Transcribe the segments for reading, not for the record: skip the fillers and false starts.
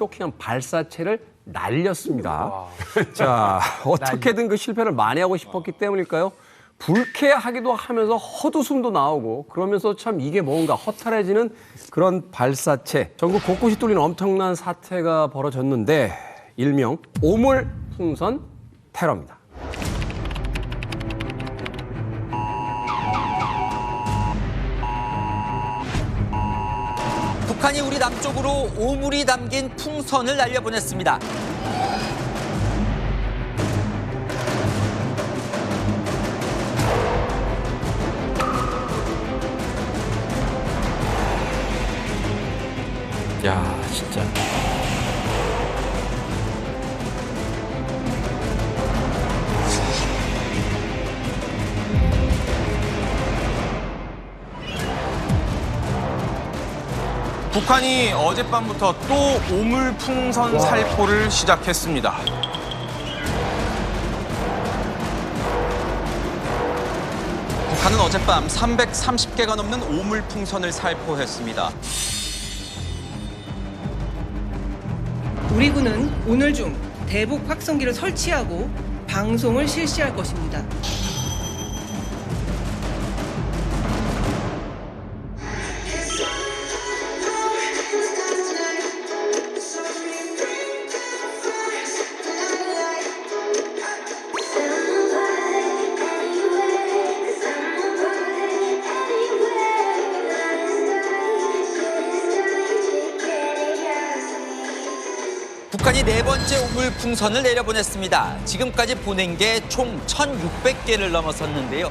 쇼킹한 발사체를 날렸습니다. 자, 어떻게든 그 실패를 만회하고 싶었기 때문일까요? 불쾌하기도 하면서 헛웃음도 나오고 그러면서 참 이게 뭔가 허탈해지는 그런 발사체. 전국 곳곳이 뚫린 엄청난 사태가 벌어졌는데 일명 오물풍선 테러입니다. 북한이 우리 남쪽으로 오물이 담긴 풍선을 날려보냈습니다. 야, 진짜. 북한이 어젯밤부터 또 오물풍선 살포를 시작했습니다. 북한은 어젯밤 330개가 넘는 오물풍선을 살포했습니다. 우리 군은 오늘 중 대북 확성기를 설치하고 방송을 실시할 것입니다. 북한이 네 번째 오물풍선을 내려보냈습니다. 지금까지 보낸 게 총 1,600개를 넘어섰는데요.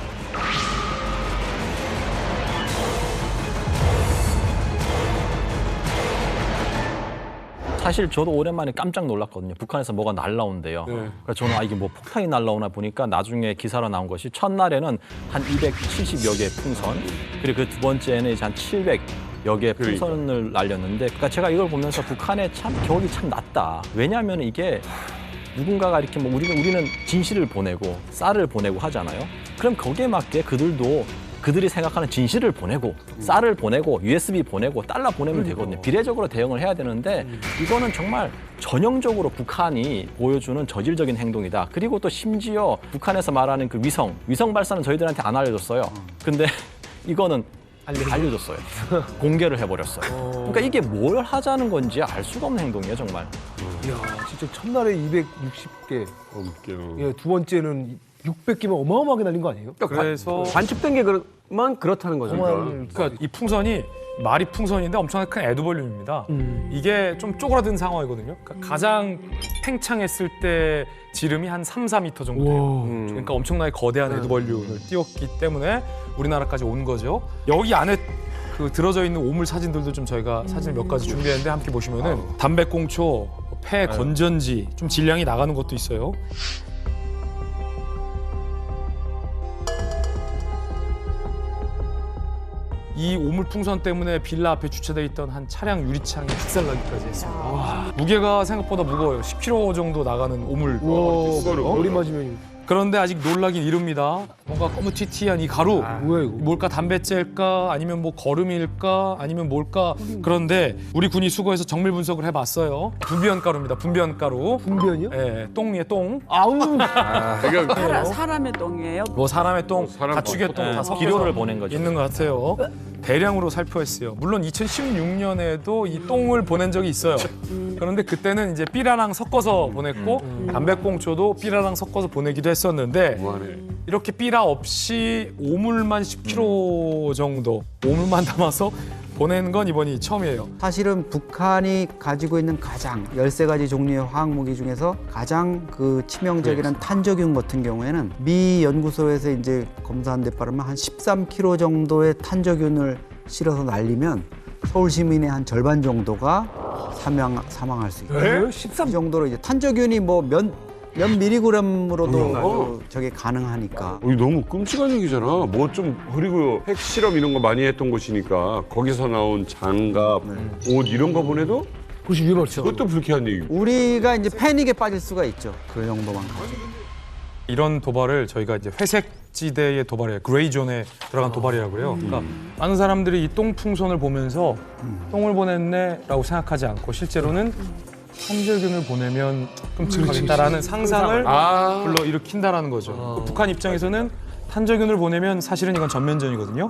사실 저도 오랜만에 깜짝 놀랐거든요. 북한에서 뭐가 날라온대요. 그래서 저는 이게 뭐 폭탄이 날라오나 보니까 나중에 기사로 나온 것이 첫날에는 한 270여 개의 풍선, 그리고 그 두 번째는 이제 한 700여 개의 풍선을 날렸는데, 그러니까 제가 이걸 보면서 북한의 참 격이 참 낮다. 왜냐하면 이게 누군가가 이렇게 뭐 우리는 진실을 보내고 쌀을 보내고 하잖아요. 그럼 거기에 맞게 그들이 생각하는 진실을 보내고 쌀을 보내고 USB 보내고 달러 보내면 되거든요. 비례적으로 대응을 해야 되는데 이거는 정말 전형적으로 북한이 보여주는 저질적인 행동이다. 그리고 또 심지어 북한에서 말하는 그 위성 발사는 저희들한테 안 알려줬어요. 근데 이거는 알려줬어요. 공개를 해버렸어요. 그러니까 이게 뭘 하자는 건지 알 수가 없는 행동이에요, 정말. 이야, 진짜 첫날에 260개. 예, 두 번째는 600개면 어마어마하게 날린 거 아니에요? 그래서 관측된 게 그만 그렇다는 거죠. 그러니까 이 풍선이 말이 풍선인데 엄청나게 큰 에드벌륨입니다. 이게 좀 쪼그라든 상황이거든요. 그러니까 가장 팽창했을 때 지름이 한 3, 4m 정도 돼요. 그러니까 엄청나게 거대한 에드벌륨을 띄웠기 때문에 우리나라까지 온 거죠. 여기 안에 그 들어져 있는 오물 사진들도 좀 저희가 사진을 몇 가지 준비했는데 함께 보시면은 담배꽁초, 폐 건전지, 좀 질량이 나가는 것도 있어요. 이 오물풍선 때문에 빌라 앞에 주차돼 있던 한 차량 유리창이 박살나기까지 했습니다. 무게가 생각보다 무거워요. 10kg 정도 나가는 오물. 머리 맞으면 그런데 아직 놀라긴 이릅니다. 뭔가 거무튀튀한 이 가루. 뭐야 이거? 뭘까, 담배째일까, 아니면 뭐 거름일까, 아니면 뭘까. 그런데 우리 군이 수거해서 정밀 분석을 해봤어요. 분변가루입니다. 분변가루. 분변이요? 예, 똥이에요, 똥. 아우. 사람의 똥이에요? 뭐 사람의 똥, 가축의 똥 다 섞여서 기료를 보낸 거죠. 있는 것 같아요. 대량으로 살포했어요. 물론 2016년에도 이 똥을 보낸 적이 있어요. 그런데 그때는 이제 삐라랑 섞어서 보냈고 담배꽁초도 삐라랑 섞어서 보내기도 했었는데 이렇게 삐라 없이 오물만 10kg 정도 오물만 담아서 보낸 건 이번이 처음이에요. 사실은 북한이 가지고 있는 가장 13가지 종류의 화학무기 중에서 가장 그 치명적인 탄저균 같은 경우에는 미 연구소에서 이제 검사한 데 따르면 한 13kg 정도의 탄저균을 실어서 날리면 서울 시민의 한 절반 정도가 사망할 수 있어요. 13? 이 정도로 이제 탄저균이 뭐 몇 밀리그램으로도 저게 가능하니까. 너무 끔찍한 얘기잖아. 뭐 좀 그리고 핵실험 이런 거 많이 했던 곳이니까 거기서 나온 장갑, 옷 이런 거 보내도 그것이 위험하죠. 그것도 불쾌한 얘기고. 우리가 이제 패닉에 빠질 수가 있죠. 그 정도만 가지고. 이런 도발을 저희가 이제 회색지대의 도발이에요. 그레이존에 들어간 도발이라고 그래요. 그러니까 많은 사람들이 이 똥풍선을 보면서 똥을 보냈네라고 생각하지 않고 실제로는 탄저균을 보내면 좀 증가하겠다라는 상상을 불러일으킨다라는 거죠. 북한 입장에서는 탄저균을 보내면 사실은 이건 전면전이거든요.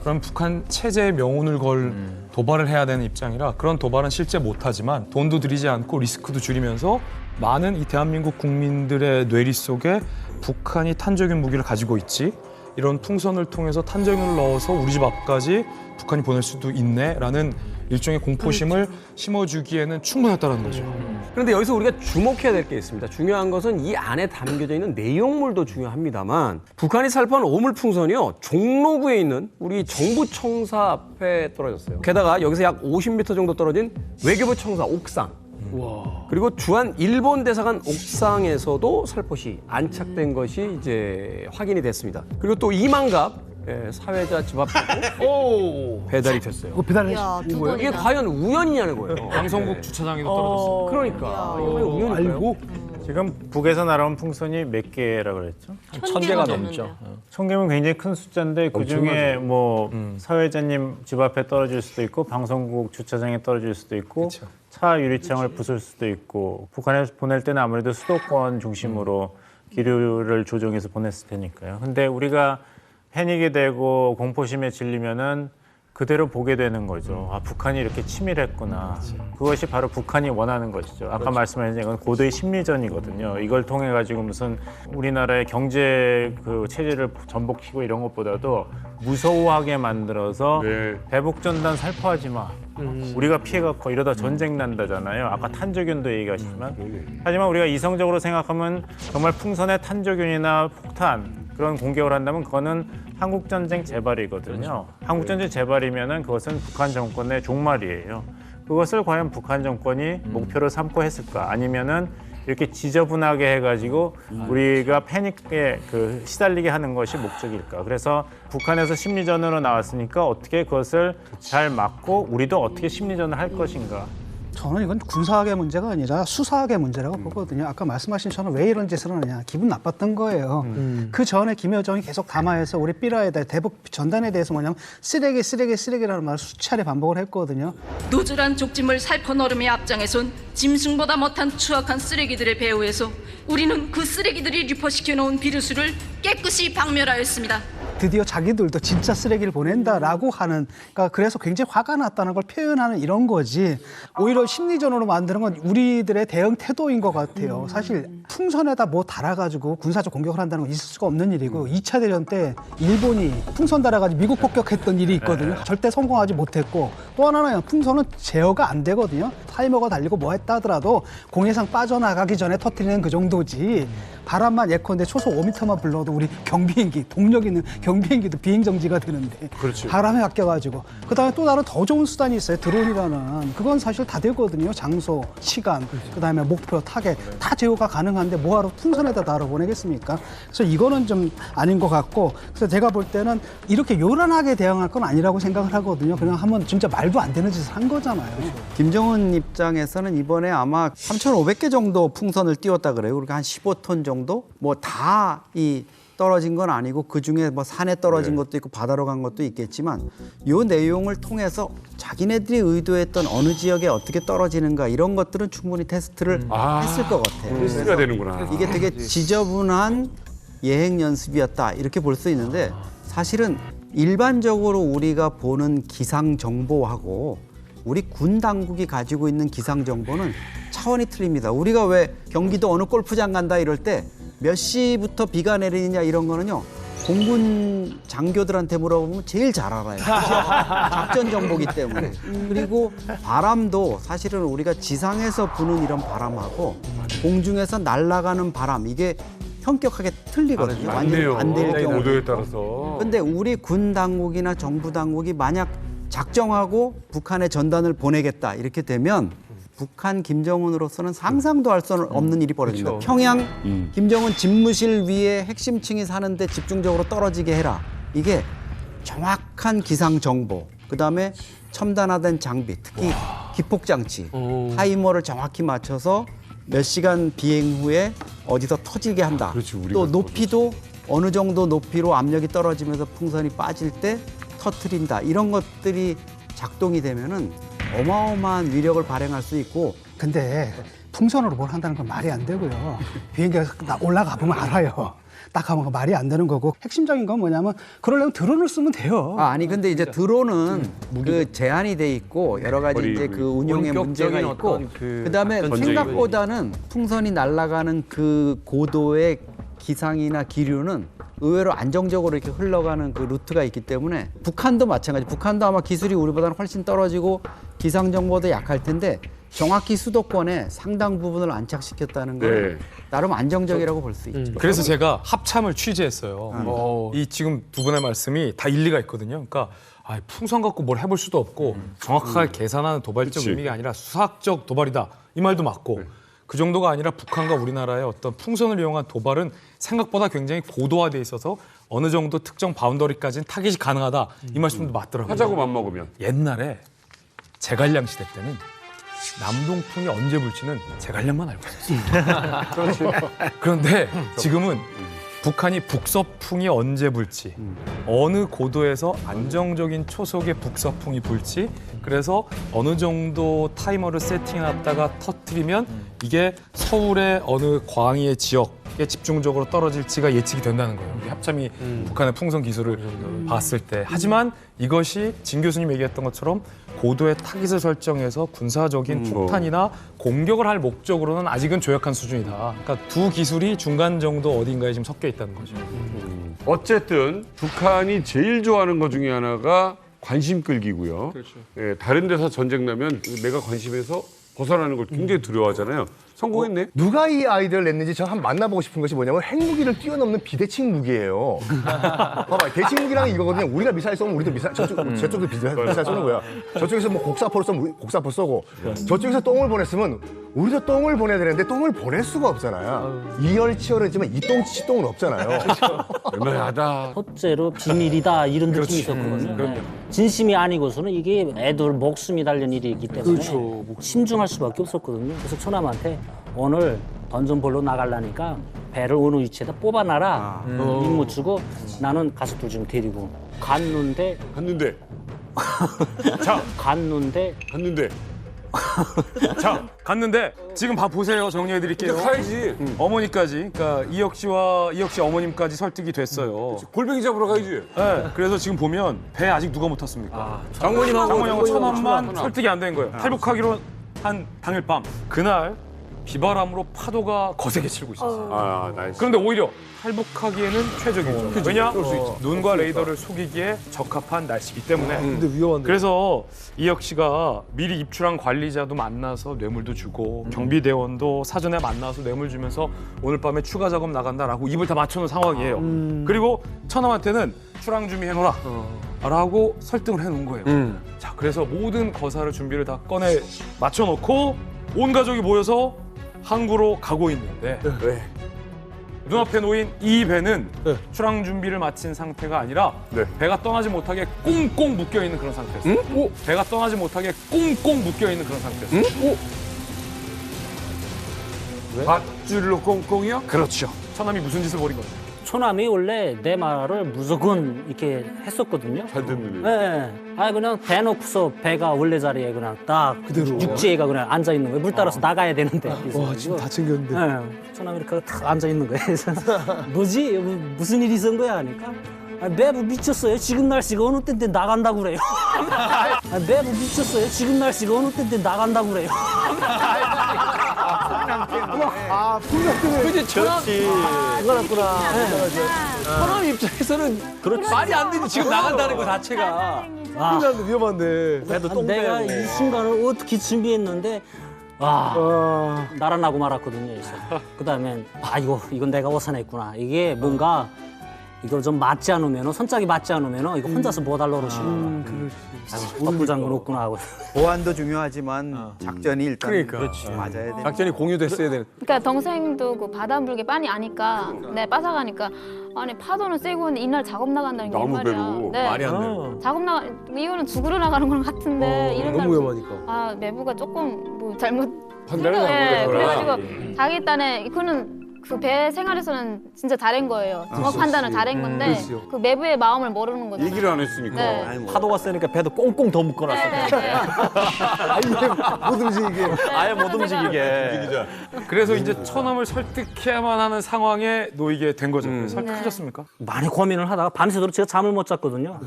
그럼 북한 체제에 명운을 걸 도발을 해야 되는 입장이라 그런 도발은 실제 못하지만 돈도 들이지 않고 리스크도 줄이면서 많은 이 대한민국 국민들의 뇌리 속에 북한이 탄저균 무기를 가지고 있지, 이런 풍선을 통해서 탄저균을 넣어서 우리 집 앞까지 북한이 보낼 수도 있네라는 일종의 공포심을 심어주기에는 충분했다는 거죠. 그런데 여기서 우리가 주목해야 될 게 있습니다. 중요한 것은 이 안에 담겨져 있는 내용물도 중요합니다만 북한이 살포한 오물풍선이요, 종로구에 있는 우리 정부 청사 앞에 떨어졌어요. 게다가 여기서 약 50m 정도 떨어진 외교부 청사 옥상, 그리고 주한 일본 대사관 옥상에서도 살포시 안착된 것이 이제 확인이 됐습니다. 그리고 또 이만갑 사회자 집 앞에도 배달이 됐어요. 배달했는 거예요? 이게 과연 우연이냐는 거예요. 방송국 주차장에도 떨어졌어요. 그러니까 이게 우연일까요? 지금 북에서 날아온 풍선이 몇 개라고 그랬죠? 1000개가 넘죠. 1000개면 굉장히 큰 숫자인데 그중에 뭐 사회자님 집 앞에 떨어질 수도 있고 방송국 주차장에 떨어질 수도 있고 차 유리창을 부술 수도 있고 북한에서 보낼 때는 아무래도 수도권 중심으로 기류를 조정해서 보냈을 테니까요. 근데 우리가 패닉이 되고 공포심에 질리면은 그대로 보게 되는 거죠. 아, 북한이 이렇게 치밀했구나. 그것이 바로 북한이 원하는 것이죠. 아까 말씀하신 건 고도의 심리전이거든요. 이걸 통해 가지고 무슨 우리나라의 경제 그 체제를 전복시키고 이런 것보다도 무서워하게 만들어서 대북전단 살포하지 마. 우리가 피해갖고 이러다 전쟁 난다잖아요. 아까 탄저균도 얘기하시지만. 하지만 우리가 이성적으로 생각하면 정말 풍선의 탄저균이나 폭탄 그런 공격을 한다면 그거는 한국전쟁 재발이거든요. 한국전쟁 재발이면은 그것은 북한 정권의 종말이에요. 그것을 과연 북한 정권이 목표로 삼고 했을까? 아니면은 이렇게 지저분하게 해가지고 우리가 패닉에 시달리게 하는 것이 목적일까? 그래서 북한에서 심리전으로 나왔으니까 어떻게 그것을 잘 막고 우리도 어떻게 심리전을 할 것인가? 저는 이건 군사학의 문제가 아니라 수사학의 문제라고 보거든요. 아까 말씀하신 저는 왜 이런 짓을 하느냐. 기분 나빴던 거예요. 그 전에 김여정이 계속 담화해서 우리 삐라에 대해 대북 전단에 대해서 뭐냐면 쓰레기라는 말을 수차례 반복을 했거든요. 노즐한 족짐을 살포 너름의 앞장에선 짐승보다 못한 추악한 쓰레기들의 배후에서 우리는 그 쓰레기들이 리포시켜놓은 비루수를 깨끗이 박멸하였습니다. 드디어 자기들도 진짜 쓰레기를 보낸다라고 하는, 그러니까 그래서 굉장히 화가 났다는 걸 표현하는 이런 거지. 오히려 심리전으로 만드는 건 우리들의 대응 태도인 것 같아요. 사실 풍선에다 뭐 달아가지고 군사적 공격을 한다는 건 있을 수가 없는 일이고 2차 대전 때 일본이 풍선 달아가지고 미국 폭격했던 일이 있거든요. 절대 성공하지 못했고 또 하나는 풍선은 제어가 안 되거든요. 타이머가 달리고 뭐 했다 하더라도 공해상 빠져나가기 전에 터뜨리는 그 정도지. 바람만 예컨대 초속 5m만 불러도 우리 경비행기, 동력 있는 경비행기도 비행정지가 되는데 바람에 아껴가지고 그다음에 또 다른 더 좋은 수단이 있어요. 드론이라는. 그건 사실 다 되거든요. 장소, 시간, 그다음에 목표, 타겟 다 제어가 가능한데 뭐하러 풍선에다 달아 보내겠습니까? 그래서 이거는 좀 아닌 것 같고, 그래서 제가 볼 때는 이렇게 요란하게 대응할 건 아니라고 생각을 하거든요. 그냥 한번 진짜 말도 안 되는 짓을 한 거잖아요. 김정은 입장에서는 이번에 아마 3,500개 정도 풍선을 띄웠다 그래요. 그러니까 한 15톤 정도? 뭐 다 떨어진 건 아니고 그중에 뭐 산에 떨어진 것도 있고 바다로 간 것도 있겠지만 이 내용을 통해서 자기네들이 의도했던 어느 지역에 어떻게 떨어지는가 이런 것들은 충분히 테스트를 했을 것 같아요. 테스트가 되는구나. 이게 되게 지저분한 예행 연습이었다 이렇게 볼 수 있는데 사실은 일반적으로 우리가 보는 기상 정보하고 우리 군 당국이 가지고 있는 기상 정보는 차원이 틀립니다. 우리가 왜 경기도 어느 골프장 간다 이럴 때 몇 시부터 비가 내리느냐 이런 거는요. 공군 장교들한테 물어보면 제일 잘 알아요. 작전 정보기 때문에. 그리고 바람도 사실은 우리가 지상에서 부는 이런 바람하고 공중에서 날아가는 바람 이게 현격하게 틀리거든요. 완전히 반대일 경우. 오도에 따라서. 근데 우리 군 당국이나 정부 당국이 만약 작정하고 북한에 전단을 보내겠다 이렇게 되면 북한 김정은으로서는 상상도 할 수 없는 일이 벌어집니다. 그렇죠. 평양 김정은 집무실 위에 핵심층이 사는데 집중적으로 떨어지게 해라. 이게 정확한 기상 정보, 그다음에 첨단화된 장비, 특히 기폭장치, 타이머를 정확히 맞춰서 몇 시간 비행 후에 어디서 터지게 한다. 그렇지, 또 높이도 어느 정도 높이로 압력이 떨어지면서 풍선이 빠질 때 터트린다. 이런 것들이 작동이 되면은 어마어마한 위력을 발행할 수 있고 근데 풍선으로 뭘 한다는 건 말이 안 되고요. 비행기가 올라가 보면 알아요. 딱 하면 말이 안 되는 거고 핵심적인 건 뭐냐면 그러려면 드론을 쓰면 돼요. 아니 근데 이제 드론은 그 제한이 돼 있고 여러 가지 이제 그 운용에 문제가 있고 그다음에 생각보다는 풍선이 날아가는 그 고도의 기상이나 기류는 의외로 안정적으로 이렇게 흘러가는 그 루트가 있기 때문에 북한도 마찬가지. 북한도 아마 기술이 우리보다는 훨씬 떨어지고 기상 정보도 약할 텐데 정확히 수도권에 상당 부분을 안착시켰다는 건 나름 안정적이라고 볼 수 있죠. 그래서 제가 합참을 취재했어요. 이 지금 두 분의 말씀이 다 일리가 있거든요. 그러니까 풍선 갖고 뭘 해볼 수도 없고 정확하게 계산하는 도발적 의미가 아니라 수학적 도발이다. 이 말도 맞고 그 정도가 아니라 북한과 우리나라의 어떤 풍선을 이용한 도발은 생각보다 굉장히 고도화돼 있어서 어느 정도 특정 바운더리까지는 타깃이 가능하다. 이 말씀도 맞더라고요. 하자고 맘먹으면. 옛날에 제갈량 시대 때는 남동풍이 언제 불지는 제갈량만 알고 있었어요. 그런데 지금은 북한이 북서풍이 언제 불지, 어느 고도에서 안정적인 초속의 북서풍이 불지, 그래서 어느 정도 타이머를 세팅해놨다가 터뜨리면 이게 서울의 어느 광의의 지역에 집중적으로 떨어질지가 예측이 된다는 거예요. 우리 합참이 북한의 풍선 기술을 봤을 때. 하지만 이것이 진 교수님 얘기했던 것처럼 고도의 타깃을 설정해서 군사적인 폭탄이나 공격을 할 목적으로는 아직은 조약한 수준이다. 그러니까 두 기술이 중간 정도 어딘가에 지금 섞여 있다는 거죠. 어쨌든 북한이 제일 좋아하는 것 중에 하나가 관심 끌기고요. 그렇죠. 예, 다른 데서 전쟁 나면 내가 관심에서 벗어나는 걸 굉장히 두려워하잖아요. 성공했네. 누가 이 아이디어를 냈는지 저 한번 만나보고 싶은 것이 뭐냐면 핵무기를 뛰어넘는 비대칭 무기예요. 봐봐, 대칭 무기라는 이거거든요. 우리가 미사일 쏘면 우리도 미사일, 저쪽도 미사일 쏘는 거야. 저쪽에서 뭐 곡사포를 쏘면 우리 곡사포 쏘고 저쪽에서 똥을 보냈으면 우리도 똥을 보내야 되는데 똥을 보낼 수가 없잖아요. 이열치열했지만 이똥치치 똥은 없잖아요. 애매하다. 첫째로 비밀이다 이런 느낌이 있었거든요. 진심이 아니고서는 이게 애들 목숨이 달린 일이기 때문에 신중할 수밖에 없었거든요. 그래서 처남한테 오늘 던전볼로 나가려니까 배를 어느 위치에다 뽑아놔라. 임무 주고 나는 가족들 좀 데리고 갔는데 자 갔는데 지금 보세요. 정리해드릴게요. 가야지. 어머니까지, 그러니까 이혁 씨 어머님까지 설득이 됐어요. 골뱅이 잡으러 가야지. 네, 그래서 지금 보면 배 아직 누가 못 탔습니까? 장모님하고 천원만 설득이 안 된 거예요. 탈북하기로 한 당일 밤 그날 비바람으로 파도가 거세게 치고 있었어요. 그런데 오히려 탈북하기에는 최적이죠. 왜냐? 눈과 레이더를 속이기에 적합한 날씨이기 때문에. 근데 위험한데. 그래서 이혁 씨가 미리 입출한 관리자도 만나서 뇌물도 주고 경비대원도 사전에 만나서 뇌물 주면서 오늘 밤에 추가 작업 나간다라고 입을 다 맞춰놓은 상황이에요. 그리고 처남한테는 출항 준비해놓으라 라고 설득을 해놓은 거예요. 자, 그래서 모든 거사를 준비를 다 꺼내 맞춰놓고 온 가족이 모여서 항구로 가고 있는데 눈앞에 놓인 이 배는 출항 준비를 마친 상태가 아니라 배가 떠나지 못하게 꽁꽁 묶여있는 그런 상태였어요. 배가 떠나지 못하게 꽁꽁 묶여있는 그런 상태였어요. 밧줄로 꽁꽁이요? 그렇죠. 처남이 무슨 짓을 벌인 거죠? 처남이 원래 내 말을 무조건 이렇게 했었거든요. 잘 듣는 네. 그냥 대놓고서 배가 원래 자리에 그냥 딱 그대로 육지에가 그냥 앉아 있는 거예요. 물 따라서 나가야 되는데. 와, 지금 다 챙겼는데. 네. 처남이 이렇게 탁 앉아 있는 거예요. 그래서 뭐지? 무슨 일이 있은 거야? 하니까. 매부 미쳤어요. 지금 날씨가 어느 때인데 나간다고 그래요. 매부 미쳤어요. 지금 날씨가 어느 때인데 나간다고 그래요. 풍선 때문에. 그지 천암. 그거였구나. 천암 입장에서는 말이 안 되지. 지금 나간다는 거 자체가. 위험한데. 내가 이 순간을 어떻게 준비했는데 날아나고 말았거든요. 그래서 그다음엔 이건 내가 오산했구나. 이게 뭔가 이걸 좀 맞지 않으면 선짝이 맞지 않으면 이거 혼자서 못 할러 그러시는 거야. 헛부장군 없구나 하고. 보안도 중요하지만 작전이 일단 맞아야 돼. 작전이 공유됐어야 되는. 그러니까 동생도 그 바닷물개 빤히 아니까 빠져가니까 아니 파도는 세고 있는데 이날 작업 나간다는 게 말이야. 말이 안 돼. 작업 이거는 죽으러 나가는 거랑 같은데 이런 너무 위험하니까. 매부가 조금 뭐 잘못 판단을 잘못했구나. 그래가지고 자기 딴에 그거는 그 배 생활에서는 진짜 잘한 거예요. 아, 종합 판단을 그렇지. 잘한 건데 그렇지요. 그 내부의 마음을 모르는 거죠. 얘기를 안 했으니까. 네. 파도가 세니까 배도 꽁꽁 더 묶어놨어. 못 움직이게. 아예 못 움직이게. 그래서 이제 처남을 설득해야만 하는 상황에 놓이게 된 거죠. 설득하셨습니까? 많이 고민을 하다가 밤새도록 제가 잠을 못 잤거든요.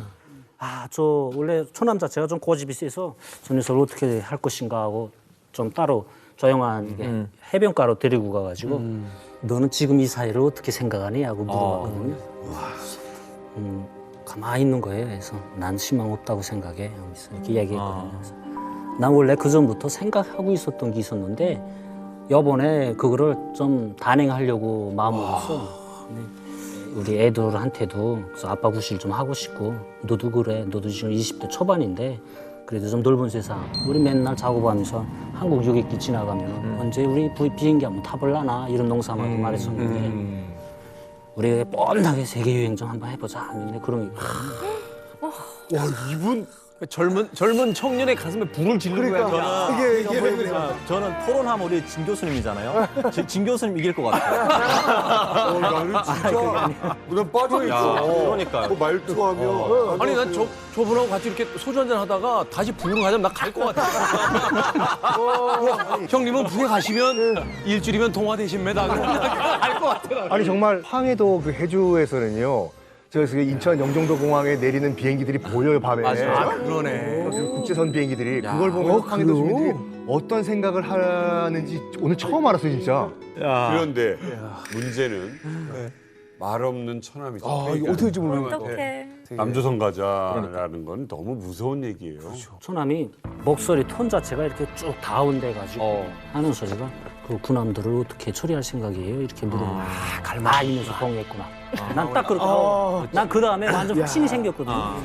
아, 저 원래 처남 자체가 좀 고집이 세서 저 녀석을 어떻게 할 것인가 하고 좀 따로 조용한 게 해변가로 데리고 가가지고 너는 지금 이 사회를 어떻게 생각하니? 하고 물어봤거든요. 가만히 있는 거예요. 그래서 난 희망 없다고 생각해. 하면서 이렇게 얘기했거든요. 그래서 난 원래 그 전부터 생각하고 있었던 게 있었는데 이번에 그거를 좀 단행하려고 마음먹었어. 우리 애들한테도 그래서 아빠 구실 좀 하고 싶고 너도 그래. 너도 지금 20대 초반인데 그래도 좀 넓은 세상. 우리 맨날 작업하면서 한국 여객기 지나가면 언제 우리 비행기 한번 타볼라나 이런 농담하고 말했었는데 우리가 뻔하게 세계 여행 좀 한번 해보자 하는데 그런 게 와 이분 젊은 청년의 가슴에 불을 지르는 거야. 저는 토론하면 우리 진 교수님이잖아요. 진 교수님 이길 것 같아요. 나는 진짜 난 빠져있어. 그러니까요. 그 말투하면. 아니 난 저분하고 같이 이렇게 소주 한잔 하다가 다시 북으로 가자면 나 갈 것 같아. 형님은 북에 가시면 일주일이면 동화 대신 매다. 갈 것 같아. 아니 정말 황해도 그 해주에서는요. 저기 인천 영종도 공항에 내리는 비행기들이 보여요 밤에. 맞아. 그러네. 그 국제선 비행기들이 그걸 보면 황해도 주민들이 어떤 생각을 하는지 오늘 처음 알았어요 진짜. 그런데 문제는 말 없는 처남이죠. 이거 어떻게 될지 모르겠네. 어떡해. 남조선 가자라는 건 너무 무서운 얘기예요. 처남이 목소리 톤 자체가 이렇게 쭉 다운돼가지고 하는 소리가 그 군함들을 어떻게 처리할 생각이에요? 이렇게 물어보면 이 녀석 동의했구나. 난 딱 그렇게 하고 난 그 다음에 완전 확신이 생겼거든요.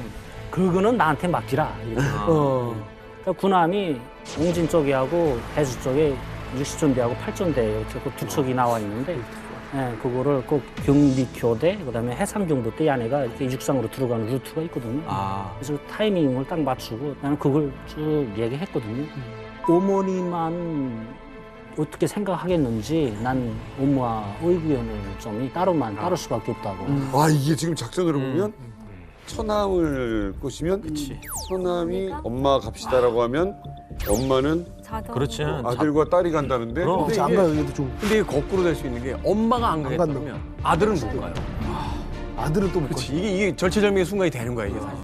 그거는 나한테 맡기라. 이렇게. 그러니까 군함이 옹진 쪽이하고 해수 쪽에 60전대하고 8전대 이렇게 그 두 척이 나와 있는데 그거를 꼭 경비교대 그다음에 해상경보대 안에가 이렇게 육상으로 들어가는 루트가 있거든요. 그래서 타이밍을 딱 맞추고 나는 그걸 쭉 얘기했거든요. 어머니만 어떻게 생각하겠는지 난 엄마 의견을 좀 따를 수밖에 없다고. 이게 지금 작전으로 보면 처남을 꼬시면 처남이 엄마 갑시다라고 하면 엄마는 그렇지. 아들과 딸이 간다는데. 그렇지 안 가요 얘도 좀. 근데 이게 거꾸로 될 수 있는 게 엄마가 안 가겠다면 아들은 못 가요. 아들은 또 못 가. 이게 절체절명의 순간이 되는 거야 이게 사실.